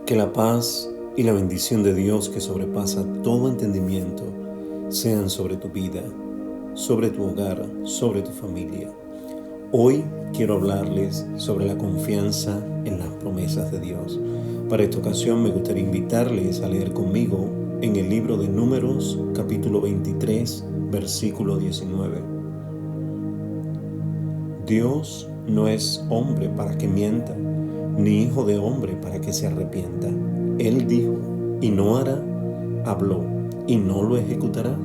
Que la paz y la bendición de Dios que sobrepasa todo entendimiento sean sobre tu vida, sobre tu hogar, sobre tu familia. Hoy quiero hablarles sobre la confianza en las promesas de Dios. Para esta ocasión me gustaría invitarles a leer conmigo en el libro de Números, capítulo 23, versículo 19. Dios no es hombre para que mienta, ni hijo de hombre para que se arrepienta. Él dijo y no hará, habló y no lo ejecutará.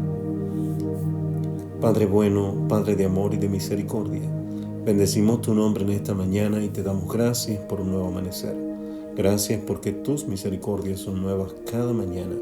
Padre bueno, Padre de amor y de misericordia, bendecimos tu nombre en esta mañana y te damos gracias por un nuevo amanecer. Gracias porque tus misericordias son nuevas cada mañana.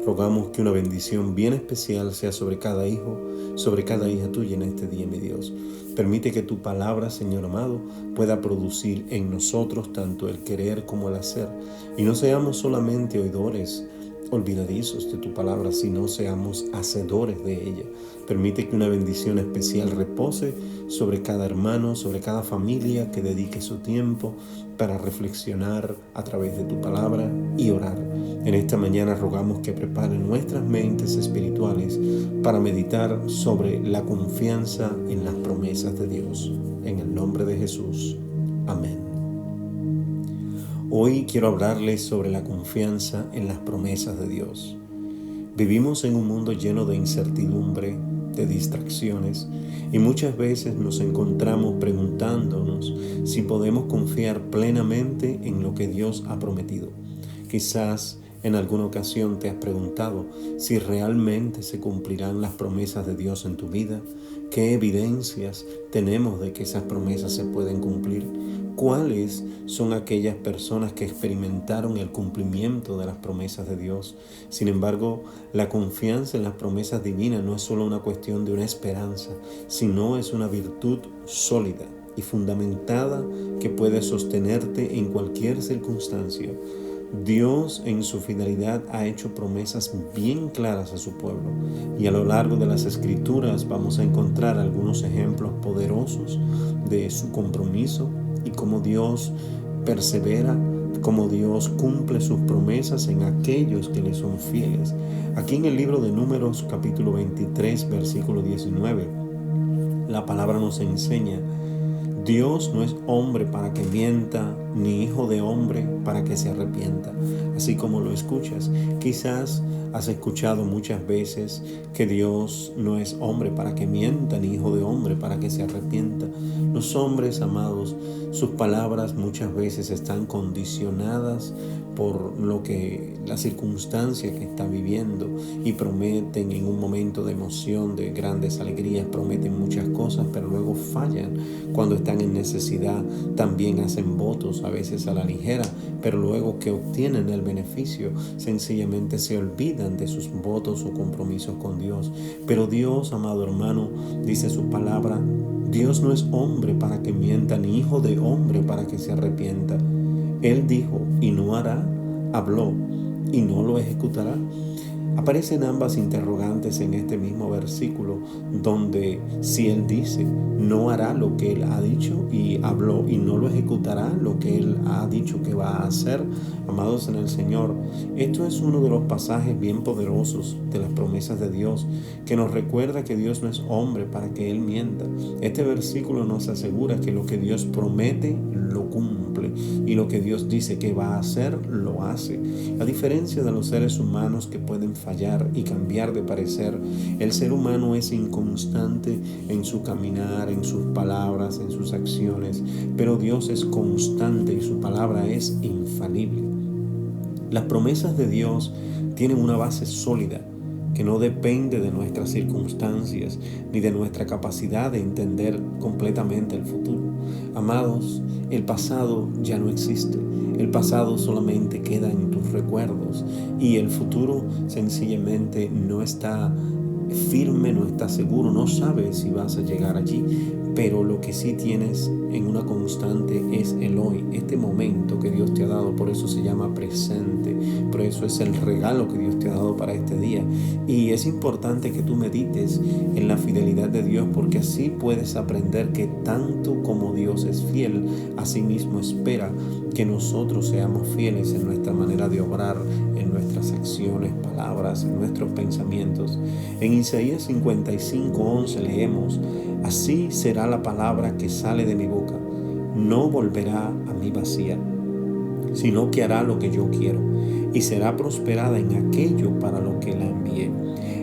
Rogamos que una bendición bien especial sea sobre cada hijo, sobre cada hija tuya en este día, mi Dios. Permite que tu palabra, Señor amado, pueda producir en nosotros tanto el querer como el hacer. Y no seamos solamente oidores olvidadizos de tu palabra, sino seamos hacedores de ella. Permite que una bendición especial repose sobre cada hermano, sobre cada familia que dedique su tiempo para reflexionar a través de tu palabra y orar. En esta mañana rogamos que preparen nuestras mentes espirituales para meditar sobre la confianza en las promesas de Dios. En el nombre de Jesús. Amén. Hoy quiero hablarles sobre la confianza en las promesas de Dios. Vivimos en un mundo lleno de incertidumbre, de distracciones, y muchas veces nos encontramos preguntándonos si podemos confiar plenamente en lo que Dios ha prometido. Quizás en alguna ocasión te has preguntado si realmente se cumplirán las promesas de Dios en tu vida. ¿Qué evidencias tenemos de que esas promesas se pueden cumplir? ¿Cuáles son aquellas personas que experimentaron el cumplimiento de las promesas de Dios? Sin embargo, la confianza en las promesas divinas no es solo una cuestión de una esperanza, sino es una virtud sólida y fundamentada que puede sostenerte en cualquier circunstancia. Dios en su fidelidad ha hecho promesas bien claras a su pueblo, y a lo largo de las Escrituras vamos a encontrar algunos ejemplos poderosos de su compromiso y cómo Dios persevera, cómo Dios cumple sus promesas en aquellos que le son fieles. Aquí en el libro de Números capítulo 23 versículo 19, la palabra nos enseña: Dios no es hombre para que mienta, ni hijo de hombre para que se arrepienta. Así como lo escuchas, quizás has escuchado muchas veces que Dios no es hombre para que mienta, ni hijo de hombre para que se arrepienta. Los hombres, amados, sus palabras muchas veces están condicionadas por la circunstancia que está viviendo, y prometen en un momento de emoción, de grandes alegrías, prometen muchas cosas, pero luego fallan cuando están en necesidad. También hacen votos a veces a la ligera, pero luego que obtienen el beneficio, sencillamente se olvidan de sus votos o compromisos con Dios. Pero Dios, amado hermano, dice su palabra: Dios no es hombre para que mienta, ni hijo de hombre para que se arrepienta. Él dijo y no hará, habló y no lo ejecutará. Aparecen ambas interrogantes en este mismo versículo, donde si Él dice, no hará lo que Él ha dicho, y habló y no lo ejecutará lo que Él ha dicho que va a hacer. Amados en el Señor, esto es uno de los pasajes bien poderosos de las promesas de Dios, que nos recuerda que Dios no es hombre para que Él mienta. Este versículo nos asegura que lo que Dios promete, lo cumple, y lo que Dios dice que va a hacer, lo hace. A diferencia de los seres humanos que pueden fallar y cambiar de parecer, el ser humano es inconstante en su caminar, en sus palabras, en sus acciones, pero Dios es constante y su palabra es infalible. Las promesas de Dios tienen una base sólida que no depende de nuestras circunstancias ni de nuestra capacidad de entender completamente el futuro. Amados, el pasado ya no existe. El pasado solamente queda en tus recuerdos, y el futuro sencillamente no está firme, no está seguro, no sabes si vas a llegar allí, pero lo que sí tienes en una constante es el hoy, este momento que Dios te ha dado. Por eso se llama presente, por eso es el regalo que Dios te ha dado para este día. Y es importante que tú medites en la fidelidad de Dios, porque así puedes aprender que tanto como Dios es fiel, asimismo espera que nosotros seamos fieles en nuestra manera de obrar, en nuestras acciones, palabras, en nuestros pensamientos. En Isaías 55:11 leemos: así será la palabra que sale de mi boca, no volverá a mí vacía, sino que hará lo que yo quiero y será prosperada en aquello para lo que la envié.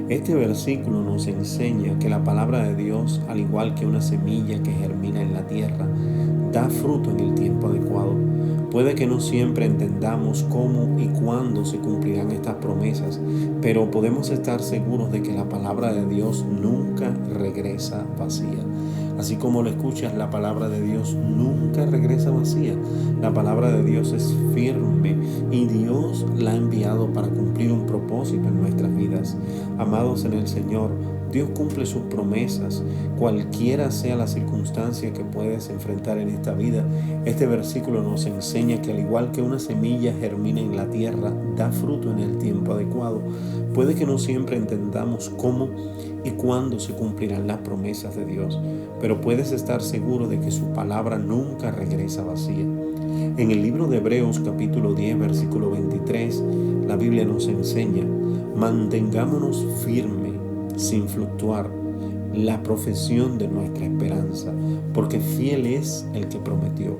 Este versículo nos enseña que la palabra de Dios, al igual que una semilla que germina en la tierra, da fruto en el tiempo adecuado. Puede que no siempre entendamos cómo y cuándo se cumplirán estas promesas, pero podemos estar seguros de que la palabra de Dios nunca regresa vacía. Así como lo escuchas, la palabra de Dios nunca regresa vacía. La palabra de Dios es firme y Dios la ha enviado para cumplir un propósito en nuestras vidas. Amados en el Señor, Dios cumple sus promesas, cualquiera sea la circunstancia que puedes enfrentar en esta vida. Este versículo nos enseña que al igual que una semilla germina en la tierra, da fruto en el tiempo adecuado. Puede que no siempre entendamos cómo y cuándo se cumplirán las promesas de Dios, pero puedes estar seguro de que su palabra nunca regresa vacía. En el libro de Hebreos capítulo 10 versículo 23, la Biblia nos enseña: mantengámonos firmes sin fluctuar la profesión de nuestra esperanza, porque fiel es el que prometió.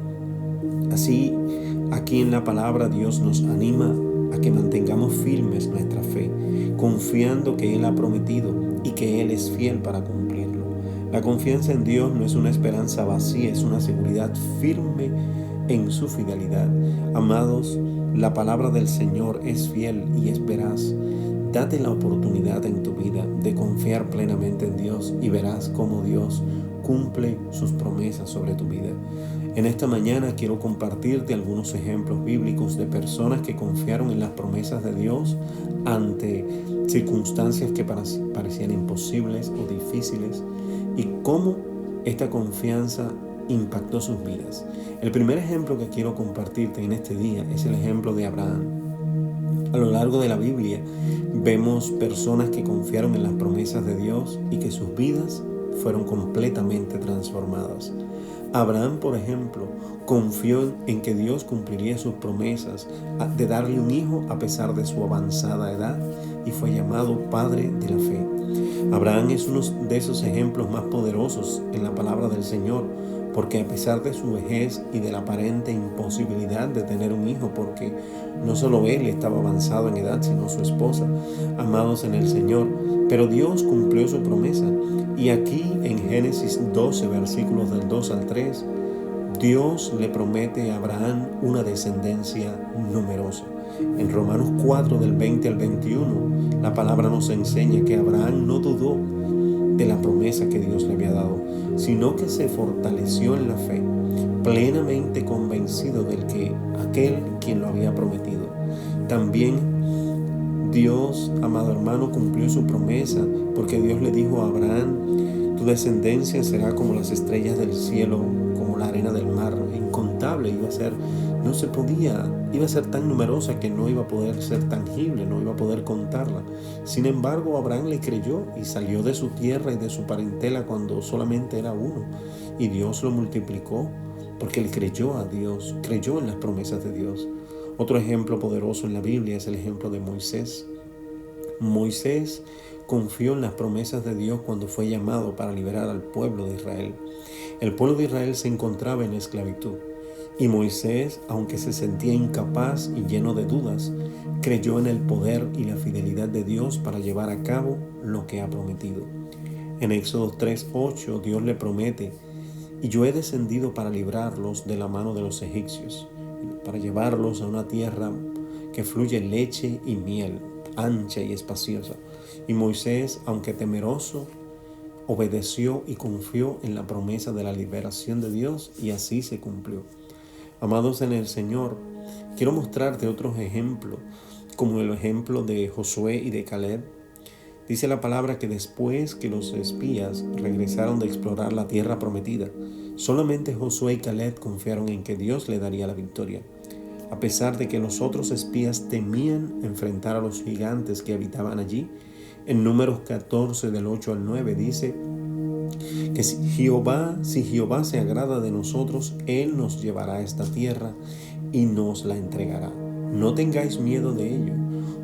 Así, aquí en la palabra Dios nos anima a que mantengamos firmes nuestra fe, confiando que Él ha prometido y que Él es fiel para cumplirlo. La confianza en Dios no es una esperanza vacía, es una seguridad firme en su fidelidad. Amados, la palabra del Señor es fiel y es veraz. Date la oportunidad en tu vida de confiar plenamente en Dios y verás cómo Dios cumple sus promesas sobre tu vida. En esta mañana quiero compartirte algunos ejemplos bíblicos de personas que confiaron en las promesas de Dios ante circunstancias que parecían imposibles o difíciles, y cómo esta confianza impactó sus vidas. El primer ejemplo que quiero compartirte en este día es el ejemplo de Abraham. A lo largo de la Biblia vemos personas que confiaron en las promesas de Dios y que sus vidas fueron completamente transformadas. Abraham, por ejemplo, confió en que Dios cumpliría sus promesas de darle un hijo a pesar de su avanzada edad, y fue llamado Padre de la Fe. Abraham es uno de esos ejemplos más poderosos en la palabra del Señor, porque a pesar de su vejez y de la aparente imposibilidad de tener un hijo, porque no solo él estaba avanzado en edad, sino su esposa, amados en el Señor, pero Dios cumplió su promesa. Y aquí en Génesis 12, versículos del 2 al 3, Dios le promete a Abraham una descendencia numerosa. En Romanos 4, del 20 al 21, la palabra nos enseña que Abraham no dudó de la promesa que Dios le había dado, sino que se fortaleció en la fe, plenamente convencido del que aquel quien lo había prometido. También Dios, amado hermano, cumplió su promesa, porque Dios le dijo a Abraham: tu descendencia será como las estrellas del cielo, como la arena del mar, incontable iba a ser. No se podía, iba a ser tan numerosa que no iba a poder ser tangible, no iba a poder contarla. Sin embargo, Abraham le creyó y salió de su tierra y de su parentela cuando solamente era uno. Y Dios lo multiplicó porque él creyó a Dios, creyó en las promesas de Dios. Otro ejemplo poderoso en la Biblia es el ejemplo de Moisés. Moisés confió en las promesas de Dios cuando fue llamado para liberar al pueblo de Israel. El pueblo de Israel se encontraba en esclavitud. Y Moisés, aunque se sentía incapaz y lleno de dudas, creyó en el poder y la fidelidad de Dios para llevar a cabo lo que ha prometido. En Éxodo 3:8 Dios le promete: y yo he descendido para librarlos de la mano de los egipcios, para llevarlos a una tierra que fluye leche y miel, ancha y espaciosa. Y Moisés, aunque temeroso, obedeció y confió en la promesa de la liberación de Dios, y así se cumplió. Amados en el Señor, quiero mostrarte otros ejemplos, como el ejemplo de Josué y de Caleb. Dice la palabra que después que los espías regresaron de explorar la tierra prometida, solamente Josué y Caleb confiaron en que Dios le daría la victoria. A pesar de que los otros espías temían enfrentar a los gigantes que habitaban allí, en Números 14 del 8 al 9 dice que si Jehová se agrada de nosotros, Él nos llevará a esta tierra y nos la entregará. No tengáis miedo de ello.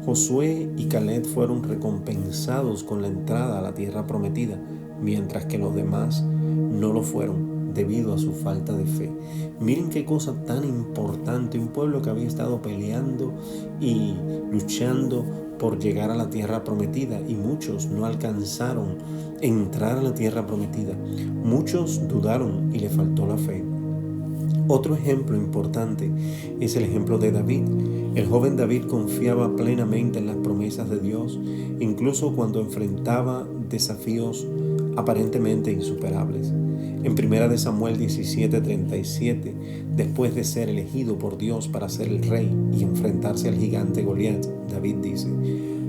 Josué y Caleb fueron recompensados con la entrada a la tierra prometida, mientras que los demás no lo fueron debido a su falta de fe. Miren qué cosa tan importante, un pueblo que había estado peleando y luchando por llegar a la tierra prometida, y muchos no alcanzaron a entrar a la tierra prometida. Muchos dudaron y le faltó la fe. Otro ejemplo importante es el ejemplo de David. El joven David confiaba plenamente en las promesas de Dios, incluso cuando enfrentaba desafíos aparentemente insuperables. En 1 Samuel 17:37, después de ser elegido por Dios para ser el rey y enfrentarse al gigante Goliat, David dice: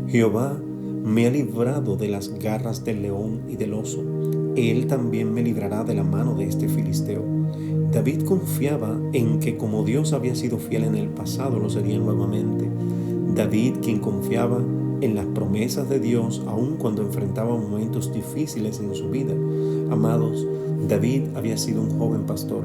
Jehová me ha librado de las garras del león y del oso. Él también me librará de la mano de este filisteo. David confiaba en que como Dios había sido fiel en el pasado, lo sería nuevamente. David, quien confiaba en las promesas de Dios, aun cuando enfrentaba momentos difíciles en su vida. Amados, David había sido un joven pastor,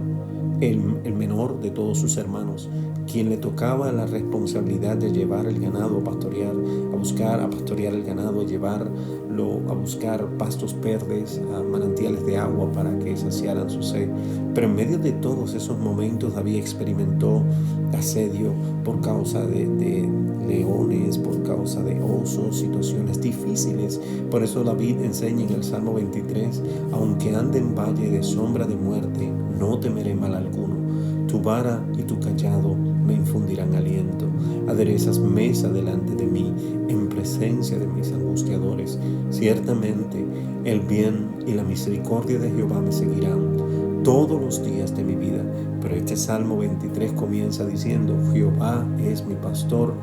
el menor de todos sus hermanos, quien le tocaba la responsabilidad de llevar el ganado a pastorear, a pastorear el ganado, a llevarlo a buscar pastos verdes, a manantiales de agua para que saciaran su sed. Pero en medio de todos esos momentos David experimentó asedio por causa de leones, por causa de osos, situaciones difíciles. Por eso David enseña en el Salmo 23: aunque ande en valle de sombra de muerte, no temeré mal alguno. Tu vara y tu cayado me infundirán aliento. Aderezas mesa delante de mí en presencia de mis angustiadores. Ciertamente el bien y la misericordia de Jehová me seguirán todos los días de mi vida. Pero este Salmo 23 comienza diciendo: Jehová es mi pastor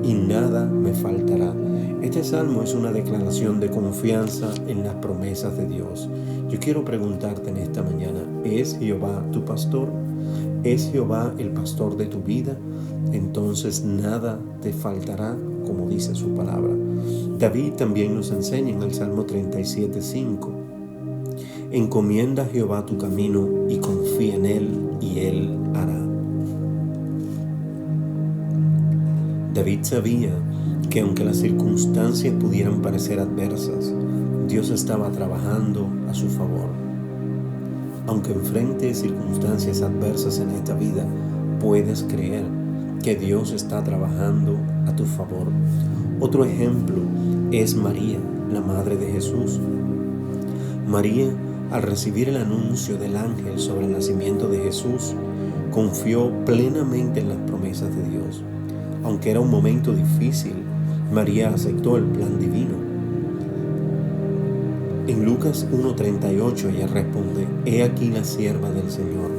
y nada me faltará. Este salmo es una declaración de confianza en las promesas de Dios. Yo quiero preguntarte en esta mañana: ¿es Jehová tu pastor? ¿Es Jehová el pastor de tu vida? Entonces nada te faltará, como dice su palabra. David también nos enseña en el Salmo 37:5: encomienda a Jehová tu camino y confía en Él, y Él hará. David sabía que aunque las circunstancias pudieran parecer adversas, Dios estaba trabajando a su favor. Aunque enfrentes circunstancias adversas en esta vida, puedes creer que Dios está trabajando a tu favor. Otro ejemplo es María, la madre de Jesús. María, al recibir el anuncio del ángel sobre el nacimiento de Jesús, confió plenamente en las promesas de Dios. Aunque era un momento difícil, María aceptó el plan divino. En Lucas 1:38 ella responde: he aquí la sierva del Señor,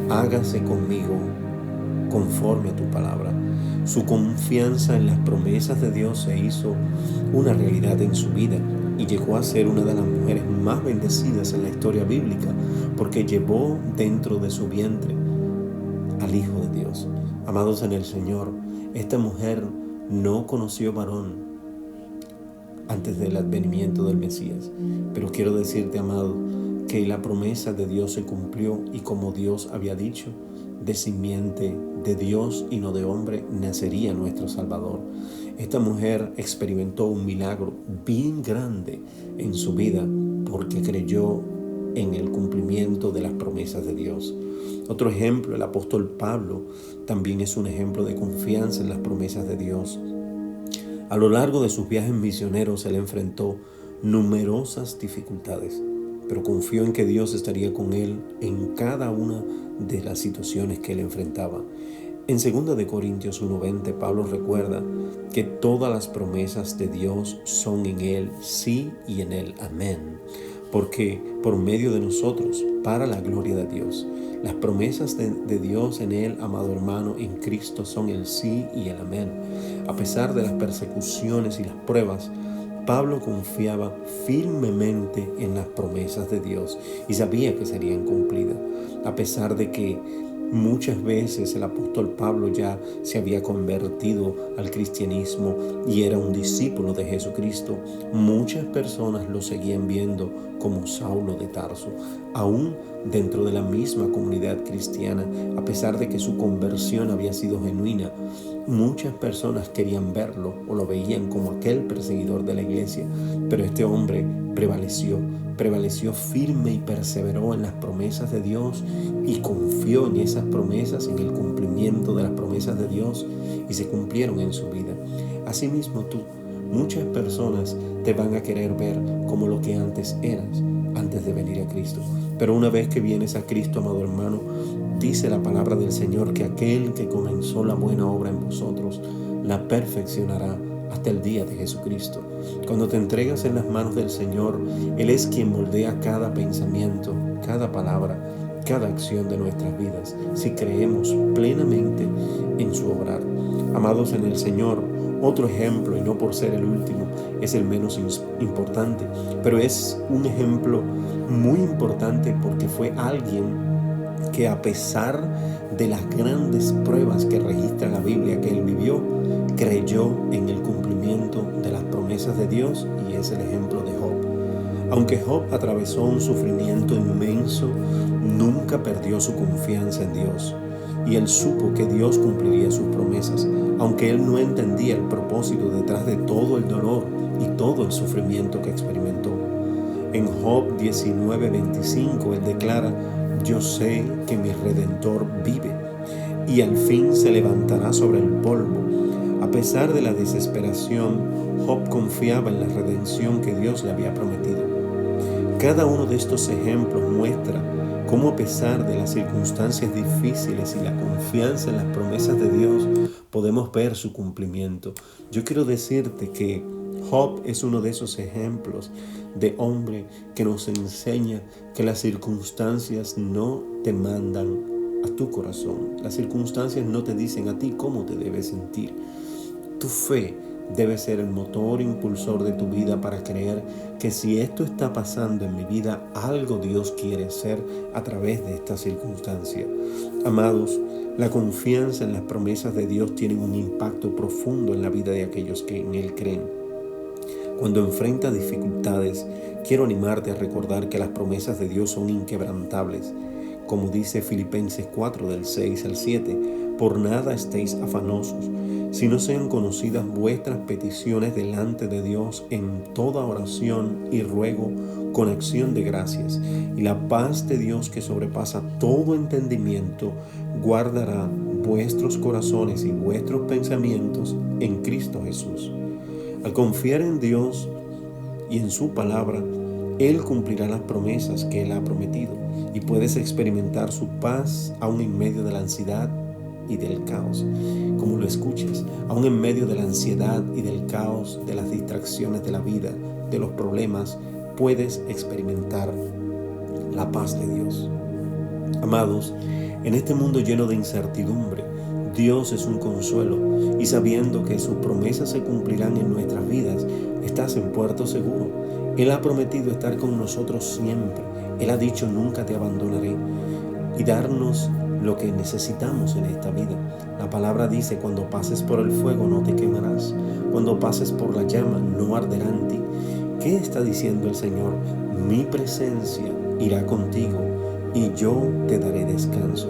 hágase conmigo conforme a tu palabra. Su confianza en las promesas de Dios se hizo una realidad en su vida y llegó a ser una de las mujeres más bendecidas en la historia bíblica, porque llevó dentro de su vientre al Hijo de Dios. Amados en el Señor, esta mujer no conoció varón antes del advenimiento del Mesías, pero quiero decirte, amado, que la promesa de Dios se cumplió, y como Dios había dicho, de simiente de Dios y no de hombre nacería nuestro Salvador. Esta mujer experimentó un milagro bien grande en su vida porque creyó en el cumplimiento de las promesas de Dios. Otro ejemplo, el apóstol Pablo, también es un ejemplo de confianza en las promesas de Dios. A lo largo de sus viajes misioneros, él enfrentó numerosas dificultades, pero confió en que Dios estaría con él en cada una de las situaciones que él enfrentaba. En 2 Corintios 1:20, Pablo recuerda que todas las promesas de Dios son en Él sí y en Él amén, porque por medio de nosotros, para la gloria de Dios. Las promesas de Dios en Él, amado hermano, en Cristo son el sí y el amén. A pesar de las persecuciones y las pruebas, Pablo confiaba firmemente en las promesas de Dios y sabía que serían cumplidas, a pesar de que muchas veces el apóstol Pablo ya se había convertido al cristianismo y era un discípulo de Jesucristo. Muchas personas lo seguían viendo como Saulo de Tarso, aún dentro de la misma comunidad cristiana, a pesar de que su conversión había sido genuina. Muchas personas querían verlo o lo veían como aquel perseguidor de la iglesia, pero este hombre prevaleció firme y perseveró en las promesas de Dios y confió en esas promesas, en el cumplimiento de las promesas de Dios, y se cumplieron en su vida. Asimismo tú, muchas personas te van a querer ver como lo que antes eras, antes de venir a Cristo. Pero una vez que vienes a Cristo, amado hermano, dice la palabra del Señor que aquel que comenzó la buena obra en vosotros, la perfeccionará hasta el día de Jesucristo. Cuando te entregas en las manos del Señor, Él es quien moldea cada pensamiento, cada palabra, cada acción de nuestras vidas, si creemos plenamente en su obrar. Amados en el Señor, otro ejemplo, y no por ser el último, es el menos importante, pero es un ejemplo muy importante porque fue alguien que, a pesar de las grandes pruebas que registra la Biblia que él vivió, creyó en el cumplimiento de las promesas de Dios, y es el ejemplo de Job. Aunque Job atravesó un sufrimiento inmenso, nunca perdió su confianza en Dios, y él supo que Dios cumpliría sus promesas, aunque él no entendía el propósito detrás de todo el dolor y todo el sufrimiento que experimentó. En Job 19:25 él declara: yo sé que mi Redentor vive y al fin se levantará sobre el polvo. A pesar de la desesperación, Job confiaba en la redención que Dios le había prometido. Cada uno de estos ejemplos muestra cómo, a pesar de las circunstancias difíciles y la confianza en las promesas de Dios, podemos ver su cumplimiento. Yo quiero decirte que Job es uno de esos ejemplos de hombre que nos enseña que las circunstancias no te mandan a tu corazón. Las circunstancias no te dicen a ti cómo te debes sentir. Tu fe debe ser el motor impulsor de tu vida para creer que si esto está pasando en mi vida, algo Dios quiere hacer a través de esta circunstancia. Amados, la confianza en las promesas de Dios tiene un impacto profundo en la vida de aquellos que en Él creen. Cuando enfrentas dificultades, quiero animarte a recordar que las promesas de Dios son inquebrantables. Como dice Filipenses 4, del 6 al 7, por nada estéis afanosos, sino sean conocidas vuestras peticiones delante de Dios en toda oración y ruego con acción de gracias. Y la paz de Dios, que sobrepasa todo entendimiento, guardará vuestros corazones y vuestros pensamientos en Cristo Jesús. Al confiar en Dios y en su palabra, Él cumplirá las promesas que Él ha prometido, y puedes experimentar su paz aún en medio de la ansiedad y del caos. Como lo escuchas, aún en medio de la ansiedad y del caos, de las distracciones de la vida, de los problemas, puedes experimentar la paz de Dios. Amados, en este mundo lleno de incertidumbre, Dios es un consuelo, y sabiendo que sus promesas se cumplirán en nuestras vidas, estás en puerto seguro. Él ha prometido estar con nosotros siempre. Él ha dicho: nunca te abandonaré, y darnos lo que necesitamos en esta vida. La palabra dice: cuando pases por el fuego no te quemarás, cuando pases por la llama no arderá en ti. ¿Qué está diciendo el Señor? Mi presencia irá contigo y yo te daré descanso.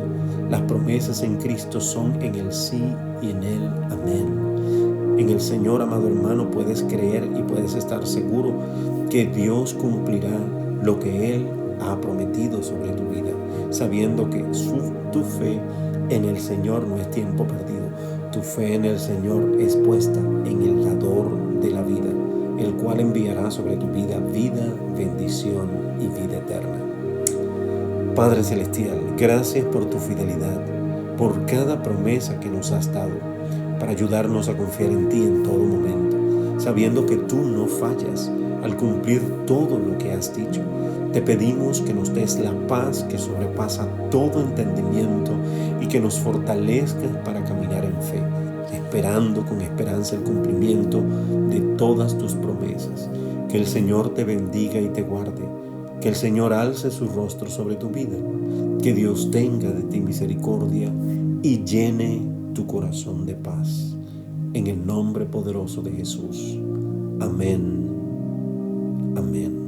Las promesas en Cristo son en el sí y en el amén. En el Señor, amado hermano, puedes creer y puedes estar seguro que Dios cumplirá lo que Él ha prometido sobre tu vida, sabiendo que tu fe en el Señor no es tiempo perdido. Tu fe en el Señor es puesta en el dador de la vida, el cual enviará sobre tu vida vida, bendición y vida eterna. Padre Celestial, gracias por tu fidelidad, por cada promesa que nos has dado, para ayudarnos a confiar en ti en todo momento, sabiendo que tú no fallas al cumplir todo lo que has dicho. Te pedimos que nos des la paz que sobrepasa todo entendimiento y que nos fortalezcas para caminar en fe, esperando con esperanza el cumplimiento de todas tus promesas. Que el Señor te bendiga y te guarde. Que el Señor alce su rostro sobre tu vida. Que Dios tenga de ti misericordia y llene tu corazón de paz. En el nombre poderoso de Jesús. Amén. Amén.